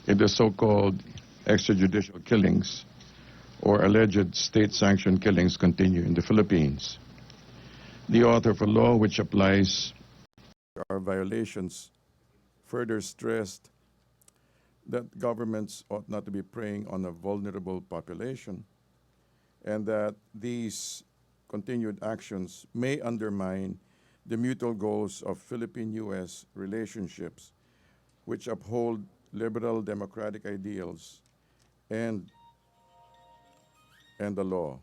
in the so-called extrajudicial killings or alleged state-sanctioned killings continue in the Philippines. The author of a law which applies our violations further stressed that governments ought not to be preying on a vulnerable population and that these continued actions may undermine the mutual goals of Philippine-U.S. relationships, which uphold liberal democratic ideals and the law.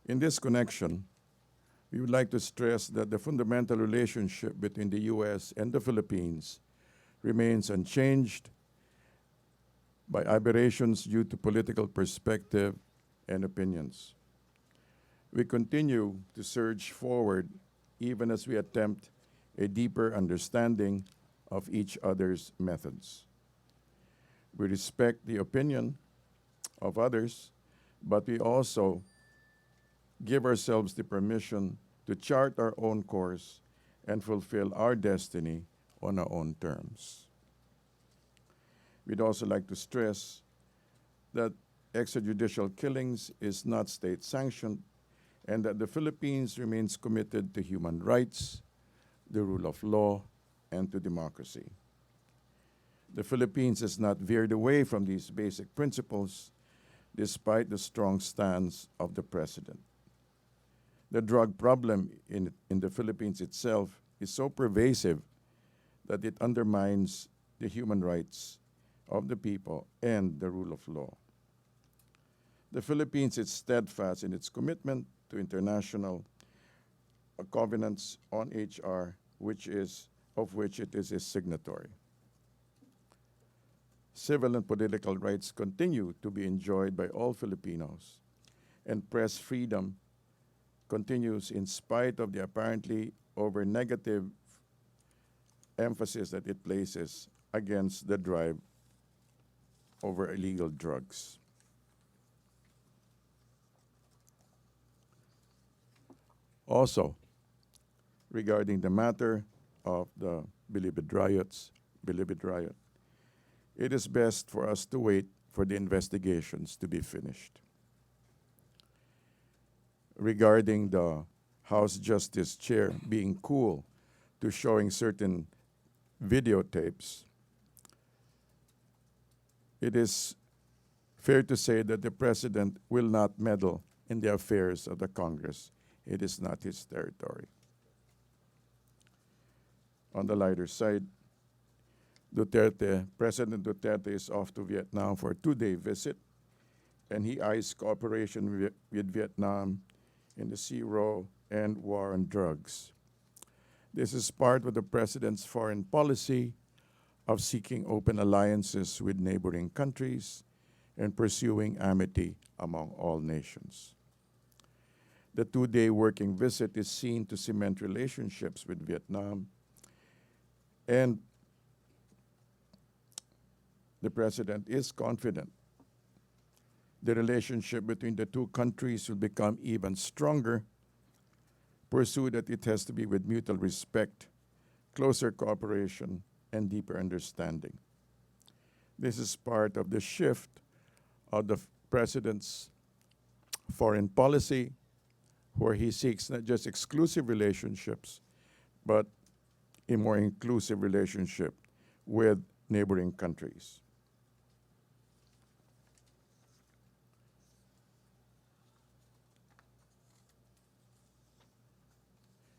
In this connection, we would like to stress that the fundamental relationship between the U.S. and the Philippines remains unchanged by aberrations due to political perspective and opinions. We continue to surge forward even as we attempt a deeper understanding of each other's methods. We respect the opinion of others, but we also give ourselves the permission to chart our own course and fulfill our destiny on our own terms. We'd also like to stress that extrajudicial killings is not state-sanctioned and that the Philippines remains committed to human rights, the rule of law, and to democracy. The Philippines has not veered away from these basic principles despite the strong stance of the President. The drug problem in the Philippines itself is so pervasive that it undermines the human rights of the people and the rule of law. The Philippines is steadfast in its commitment to international covenants on HR, of which it is a signatory. Civil and political rights continue to be enjoyed by all Filipinos, and press freedom continues in spite of the apparently over negative emphasis that it places against the drive over illegal drugs. Also, regarding the matter of the Bilibid riot, it is best for us to wait for the investigations to be finished. Regarding the House Justice Chair being cool to showing certain videotapes, it is fair to say that the President will not meddle in the affairs of the Congress. It is not his territory. On the lighter side, President Duterte is off to Vietnam for a 2-day visit, and he eyes cooperation with Vietnam in the zero and war on drugs. This is part of the President's foreign policy of seeking open alliances with neighboring countries and pursuing amity among all nations. The 2-day working visit is seen to cement relationships with Vietnam, and the President is confident the relationship between the two countries will become even stronger, pursue that it has to be with mutual respect, closer cooperation, and deeper understanding. This is part of the shift of the President's foreign policy, where he seeks not just exclusive relationships, but a more inclusive relationship with neighboring countries.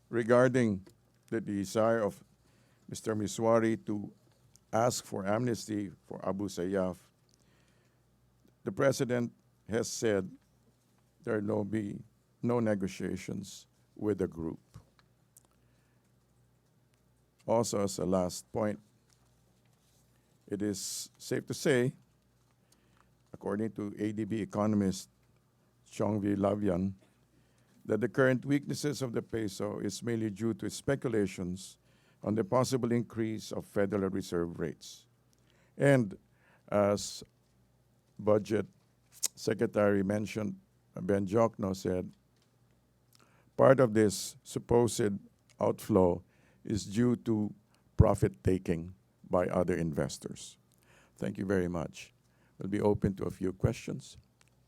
Regarding the desire of Mr. Miswari to ask for amnesty for Abu Sayyaf, the President has said there will be no negotiations with the group. Also, as a last point, it is safe to say, according to ADB economist Chongvi Lavian, that the current weaknesses of the peso is mainly due to speculations on the possible increase of Federal Reserve rates. And as Budget Secretary mentioned, Ben Jokno said, part of this supposed outflow is due to profit-taking by other investors. Thank you very much. We'll be open to a few questions.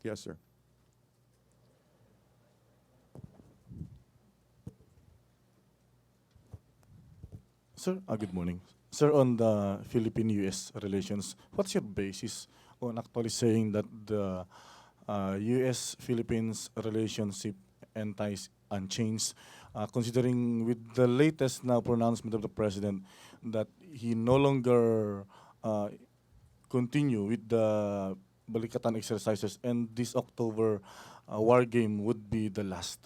Yes, sir. Sir, good morning. Sir, on the Philippine-U.S. relations, what's your basis on actually saying that the U.S.-Philippines relationship and ties unchanged, considering with the latest now pronouncement of the President that he no longer continue with the Balikatan exercises and this October war game would be the last?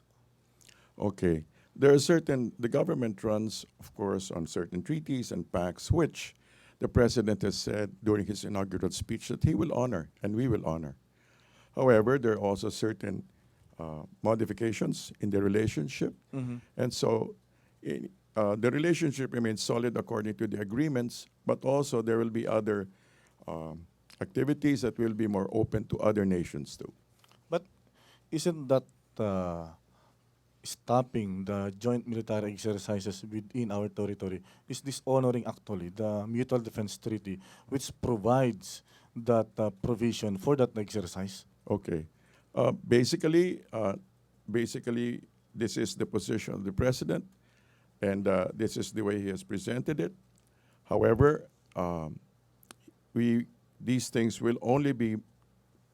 Okay. There are the government runs, of course, on certain treaties and pacts, which the President has said during his inaugural speech that he will honor and we will honor. However, there are also certain modifications in the relationship. And so the relationship remains solid according to the agreements, but also there will be other activities that will be more open to other nations too. But isn't that stopping the joint military exercises within our territory is dishonoring actually the Mutual Defense Treaty, which provides that provision for that exercise? Okay. Basically, this is the position of the President, and this is the way he has presented it. However, these things will only be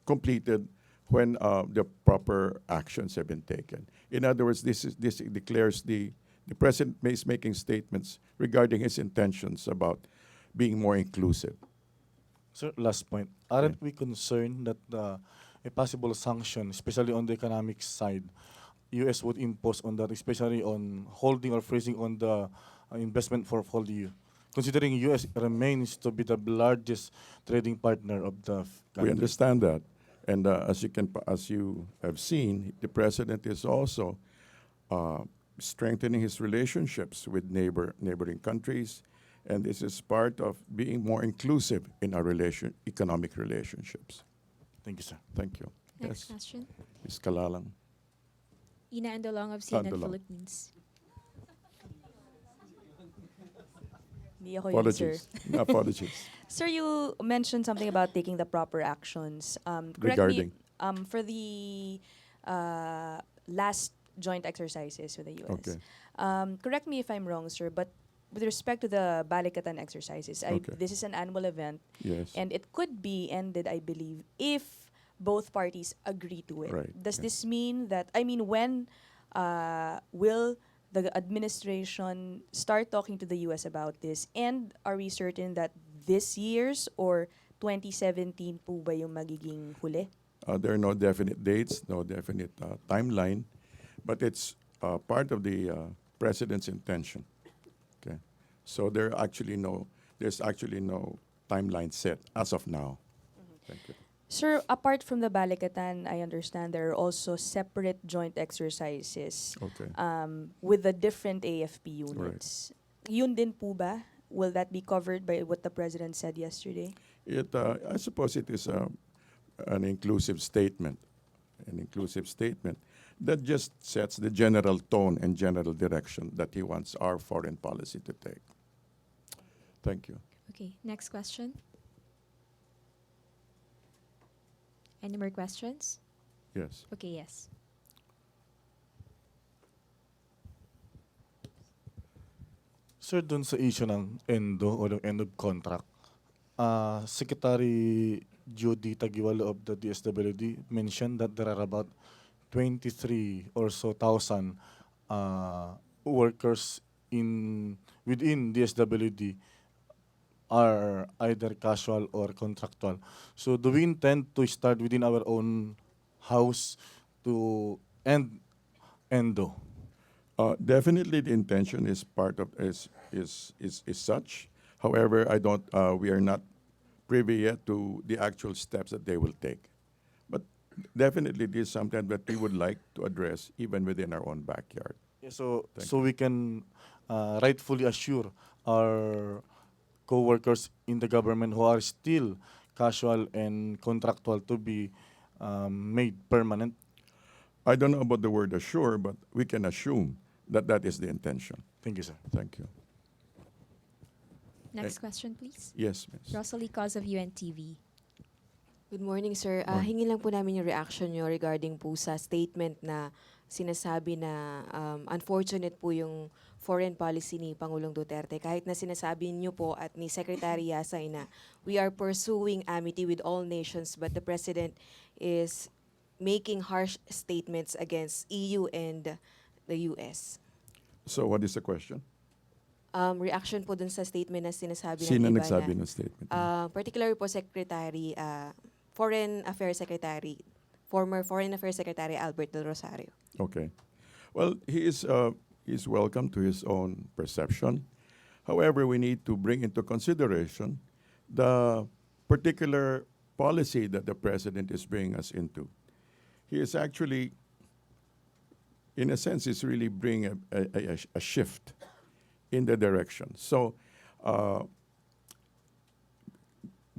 completed when the proper actions have been taken. In other words, this declares the President is making statements regarding his intentions about being more inclusive. Sir, last point. Aren't we concerned that a possible sanction, especially on the economic side, U.S. would impose on that, especially on holding or freezing on the investment for the EU, considering U.S. remains to be the largest trading partner of the country? We understand that. And as you have seen, the President is also strengthening his relationships with neighboring countries, and this is part of being more inclusive in our economic relationships. Thank you, sir. Thank you. Next Yes, question. Ms. Kalalang. Ina Andolong of CNN Andolong. Philippines. Hindi ako yun, sir. Apologies. Apologies. Sir, you mentioned something about taking the proper actions. Regarding? For the last joint exercises with the U.S. Okay. Correct me if I'm wrong, sir, but with respect to the Balikatan exercises, Okay. this is an annual event, Yes. and it could be ended, I believe, if both parties agree to it. Right, Does yeah. this mean that, when will the administration start talking to the U.S. about this? And are we certain that this year's or 2017 po ba yung magiging huli? There are no definite dates, no definite timeline, but it's part of the President's intention. Okay, so there's actually no timeline set as of now. Thank you. Sir, apart from the Balikatan, I understand there are also separate joint exercises Okay. with the different AFP units. Yun din po ba? Will that be covered by what the President said yesterday? I suppose it is an inclusive statement, that just sets the general tone and general direction that he wants our foreign policy to take. Thank you. Okay, next question. Any more questions? Yes. Okay, yes. Sir, dun sa issue ng ENDO o ng end of contract, Secretary Judy Tagiwalo of the DSWD mentioned that there are about 23 or so thousand workers within DSWD are either casual or contractual. So do we intend to start within our own house to end ENDO? Definitely, the intention is such. However, we are not privy yet to the actual steps that they will take. But definitely, this is something that we would like to address even within our own backyard. Yeah, so Thank we can rightfully assure our co-workers in the government who are still casual and contractual to be made permanent. I don't know about the word assure, but we can assume that that is the intention. Thank you, sir. Thank you. Next question, please. Yes, Ms. Rosalie Cos of UNTV. Good morning, sir. Morning. Hingi lang po namin yung reaction nyo regarding po sa statement na sinasabi na unfortunate po yung foreign policy ni Pangulong Duterte. Kahit na sinasabi nyo po at ni Secretary Yasay na we are pursuing amity with all nations, but the President is making harsh statements against EU and the US. So what is the question? Reaction po dun sa statement na sinasabi ng Sino iba nagsabi na, ng statement? particularly po Secretary, Foreign Affairs Secretary, former Foreign Affairs Secretary Albert Del Rosario. Okay. Well, he is welcome to his own perception. However, we need to bring into consideration the particular policy that the president is bringing us into. He is actually, in a sense, is really bringing a shift in the direction. So,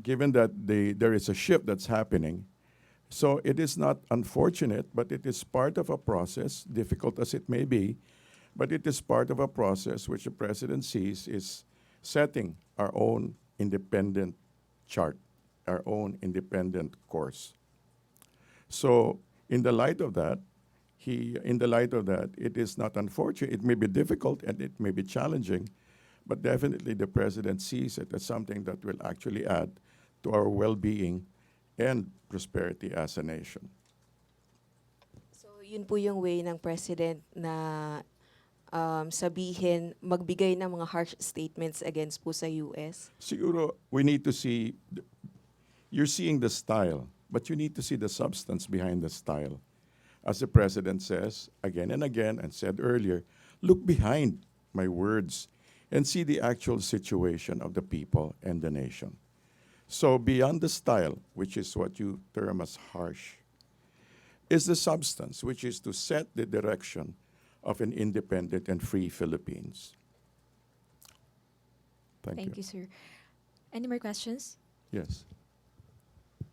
given that there is a shift that's happening, so it is not unfortunate, but it is part of a process, difficult as it may be, but it is part of a process which the president sees is setting our own independent chart, our own independent course. So, in the light of that, it is not unfortunate. It may be difficult and it may be challenging, but definitely the president sees it as something that will actually add to our well-being and prosperity as a nation. So, yun po yung way ng President na sabihin, magbigay ng mga harsh statements against po sa US. Siguro, we need to see, you're seeing the style, but you need to see the substance behind the style. As the president says again and again and said earlier, look behind my words and see the actual situation of the people and the nation. So beyond the style, which is what you term as harsh, is the substance, which is to set the direction of an independent and free Philippines. Thank you, sir. Any more questions? Yes.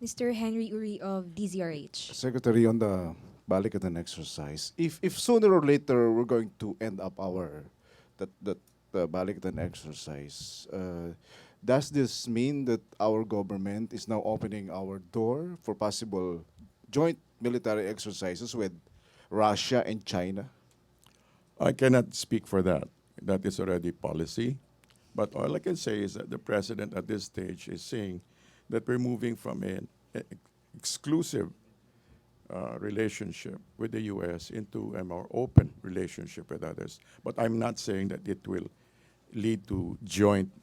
Mr. Henry Uri of DZRH. Secretary, on the Balikatan exercise, if sooner or later we're going to end up that Balikatan exercise, does this mean that our government is now opening our door for possible joint military exercises with Russia and China? I cannot speak for that. That is already policy. But all I can say is that the president at this stage is saying that we're moving from an exclusive relationship with the U.S. into a more open relationship with others. But I'm not saying that it will lead to joint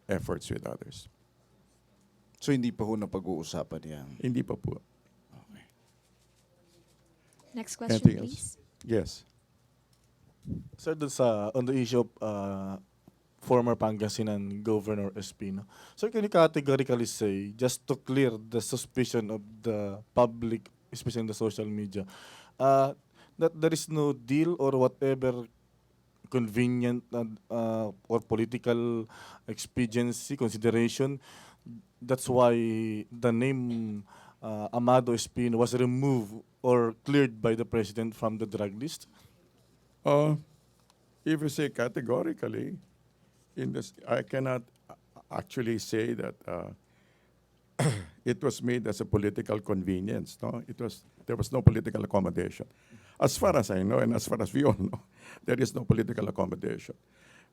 efforts with others. So hindi pa ho napag-uusapan yan? Hindi pa po. Okay. Next question, Anything please. else? Yes. Sir, dun sa, on the issue of former Pangasinan Governor Espino, sir, can you categorically say, just to clear the suspicion of the public, especially in the social media, that there is no deal or whatever convenient or political expediency consideration, that's why the name Amado Espino was removed or cleared by the president from the drug list? If you say categorically, I cannot actually say that it was made as a political convenience. No, there was no political accommodation. As far as I know, and as far as we all know, there is no political accommodation.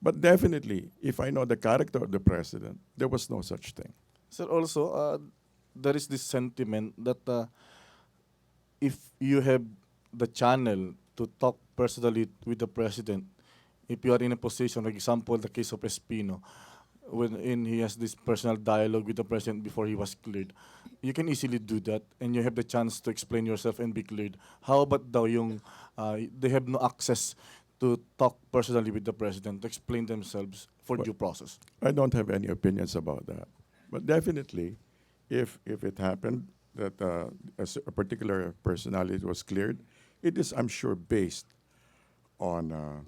But definitely, if I know the character of the president, there was no such thing. Sir, also, there is this sentiment that if you have the channel to talk personally with the president, if you are in a position, for example, the case of Espino, when he has this personal dialogue with the president before he was cleared, you can easily do that, and you have the chance to explain yourself and be cleared. How about daw yung they have no access to talk personally with the president, to explain themselves for due process? I don't have any opinions about that. But definitely, if it happened that a particular personality was cleared, it is, I'm sure, based on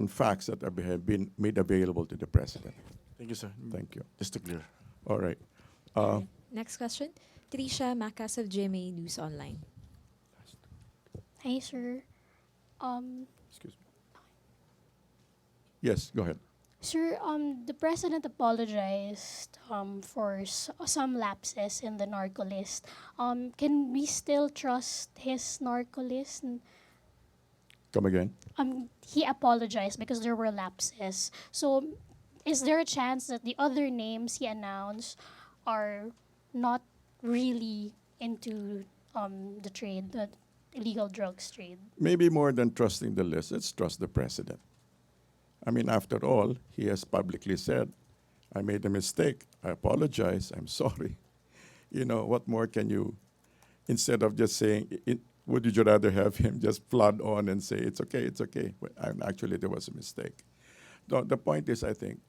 facts that have been made available to the president. Thank you, sir. Thank you. Just to clear. All right. Next question. Tricia Macas of GMA News Online. Hi, sir. Excuse me. Yes, go ahead. Sir, the president apologized for some lapses in the narco list. Can we still trust his narco list? Come again? He apologized because there were lapses. So, is there a chance that the other names he announced are not really into the trade, the illegal drugs trade? Maybe more than trusting the list, let's trust the president. I mean, after all, he has publicly said, I made a mistake. I apologize. I'm sorry. You know, what more can you, instead of just saying, would you rather have him just flood on and say, it's okay, it's okay. But actually, there was a mistake. The point is, I think,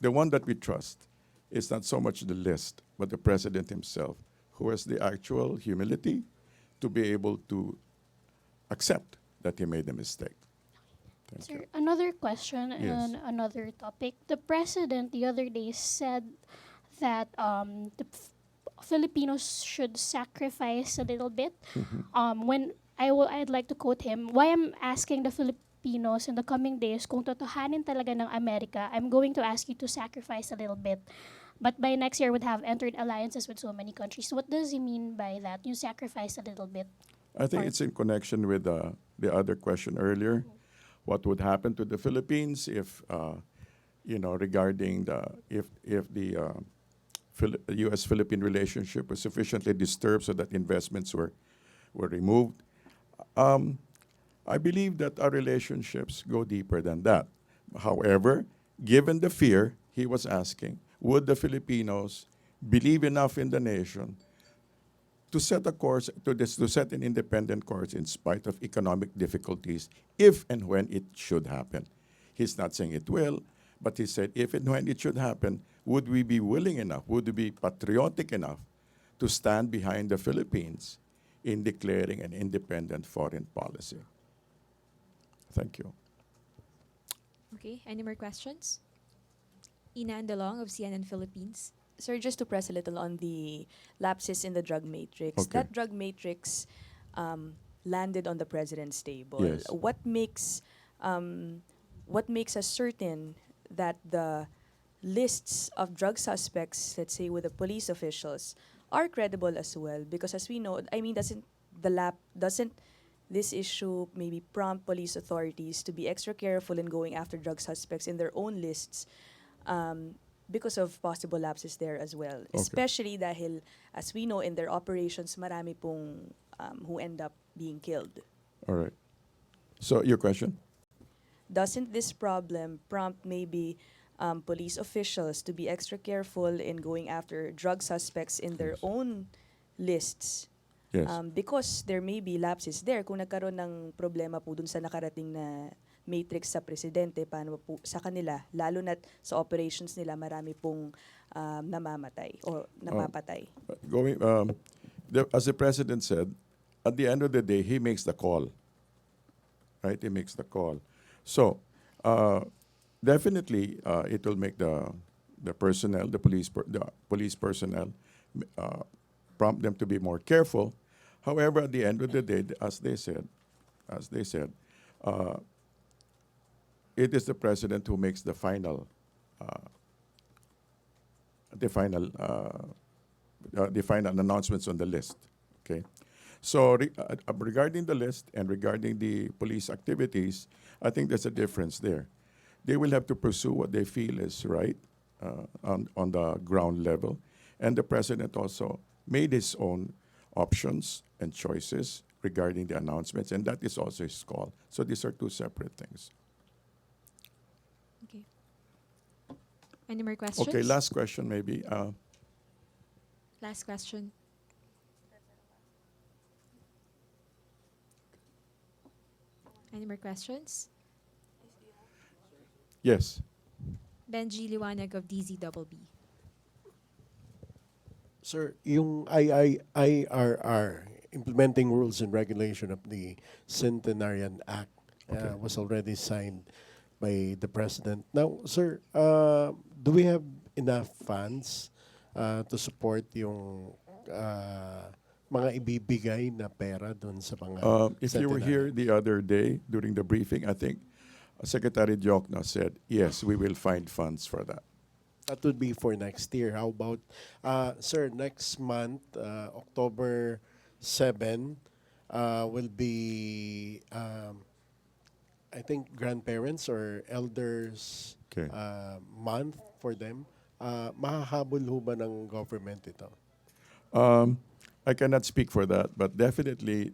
the one that we trust is not so much the list, but the president himself, who has the actual humility to be able to accept that he made a mistake. Thank Sir, you. another question Yes. and another topic. The president the other day said that Filipinos should sacrifice a little bit. When I'd like to quote him, why I'm asking the Filipinos in the coming days kung totohanin talaga ng Amerika, I'm going to ask you to sacrifice a little bit. But by next year would have entered alliances with so many countries. What does he mean by that? You sacrifice a little bit. I think it's in connection with the other question earlier. What would happen to the Philippines if, regarding if the U.S.-Philippine relationship was sufficiently disturbed so that investments were removed? I believe that our relationships go deeper than that. However, given the fear, he was asking, would the Filipinos believe enough in the nation to set a course, to set an independent course in spite of economic difficulties, if and when it should happen? He's not saying it will, but he said if and when it should happen, would we be willing enough, would we be patriotic enough to stand behind the Philippines in declaring an independent foreign policy? Thank you. Okay, any more questions? Ina Andalong of CNN Philippines. Sir, just to press a little on the lapses in the drug matrix. Okay. That drug matrix landed on the president's table. Yes. What makes us certain that the lists of drug suspects, let's say with the police officials, are credible as well? Because as we know, I mean, doesn't this issue maybe prompt police authorities to be extra careful in going after drug suspects in their own lists? Because of possible lapses there as well. Okay. Especially dahil, as we know, in their operations, marami pong who end up being killed. All right. So your question? Doesn't this problem prompt maybe police officials to be extra careful in going after drug suspects in their Yes. own lists? Yes. Because there may be lapses there. Kung nagkaroon ng problema po dun sa nakarating na matrix sa presidente, paano po sa kanila, lalo na't sa operations nila marami pong namamatay o namapatay. As the president said, at the end of the day, he makes the call. Right? He makes the call. So, definitely, it will make the personnel, the police personnel, prompt them to be more careful. However, at the end of the day, as they said, it is the president who makes the final announcements on the list. Okay, so regarding the list and regarding the police activities, I think there's a difference there. They will have to pursue what they feel is right on the ground level, and the president also made his own options and choices regarding the announcements, and that is also his call. So these are two separate things. Okay. Any more questions? Okay, last question maybe. Last question. Any more questions? Yes. Benji Liwanag of DZBB. Sir, yung IRR, Implementing Rules and Regulation of the Centenarian Act, was already signed by the President. Now, sir, do we have enough funds to support yung mga ibibigay na pera dun sa mga If you were here centenarian? the other day during the briefing, I think Secretary Diokno said, yes, we will find funds for that. That would be for next year. How about, sir, next month, October 7, will be, I think, grandparents or elders Okay. month for them. Mahahabol ho ba ng government ito? I cannot speak for that, but definitely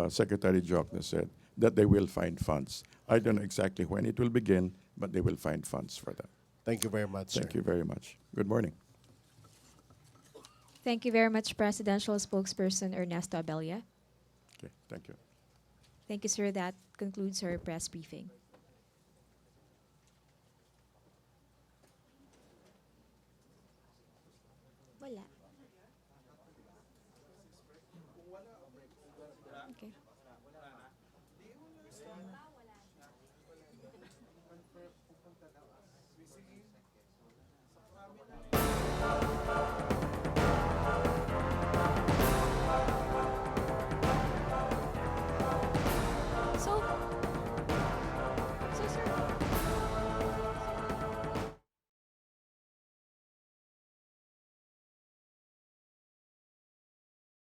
Secretary Diokno said that they will find funds. I don't know exactly when it will begin, but they will find funds for that. Thank you very much, sir. Thank you very much. Good morning. Thank you very much, Presidential Spokesperson Ernesto Abella. Okay, thank you. Thank you, sir. That concludes our press briefing. Wala.